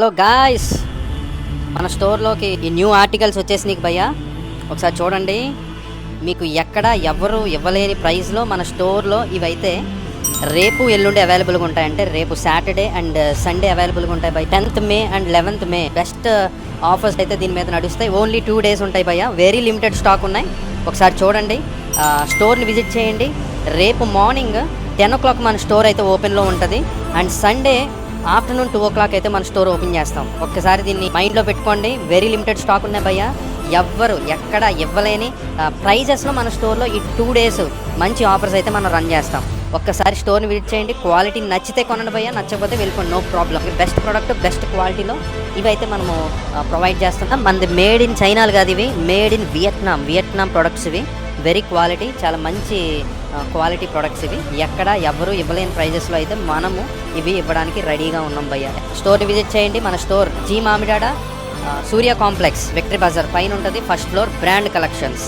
Hello guys, మన స్టోర్లోకి ఈ new articles వచ్చేసినాయి భయ్యా. ఒకసారి చూడండి, మీకు ఎక్కడ ఎవరు ఇవ్వలేని ప్రైస్లో మన స్టోర్లో ఇవైతే రేపు ఎల్లుండి అవైలబుల్గా ఉంటాయి. అంటే రేపు సాటర్డే అండ్ సండే అవైలబుల్గా ఉంటాయి భయ్య. 10th May and 11th May best offers అయితే దీని మీద నడుస్తాయి. ఓన్లీ 2 days ఉంటాయి భయ్య. వెరీ లిమిటెడ్ స్టాక్ ఉన్నాయి. ఒకసారి చూడండి, స్టోర్ని విజిట్ చేయండి. రేపు మార్నింగ్ 10 o'clock మన స్టోర్ అయితే ఓపెన్లో ఉంటుంది. అండ్ సండే ఆఫ్టర్నూన్ 2 o'clock అయితే మన స్టోర్ ఓపెన్ చేస్తాం. ఒక్కసారి దీన్ని మైండ్లో పెట్టుకోండి. వెరీ లిమిటెడ్ స్టాక్ ఉన్నాయి భయ్య. ఎవ్వరు ఎక్కడ ఇవ్వలేని ప్రైజెస్లో మన స్టోర్లో ఈ 2 days మంచి ఆఫర్స్ అయితే మనం రన్ చేస్తాం. ఒక్కసారి స్టోర్ని విజిట్ చేయండి. క్వాలిటీ నచ్చితే కొనండి భయ్య, నచ్చకపోతే వెళ్ళిపోండి, no problem. Best product best క్వాలిటీలో ఇవైతే మనము ప్రొవైడ్ చేస్తున్నాం. మనది మేడ్ ఇన్ చైనాలు కాదు, ఇవి మేడ్ ఇన్ వియట్నాం ప్రొడక్ట్స్. ఇవి వెరీ క్వాలిటీ, చాలా మంచి క్వాలిటీ ప్రొడక్ట్స్. ఇవి ఎక్కడ ఎవరు ఇవ్వలేని ప్రైజెస్లో అయితే మనము ఇవి ఇవ్వడానికి రెడీగా ఉన్నాం భయ్య. స్టోర్ని విజిట్ చేయండి. మన స్టోర్ జీ మామిడాడ, సూర్య కాంప్లెక్స్, విక్టరీ బజార్ పైన ఉంటుంది. 1st floor, brand collections.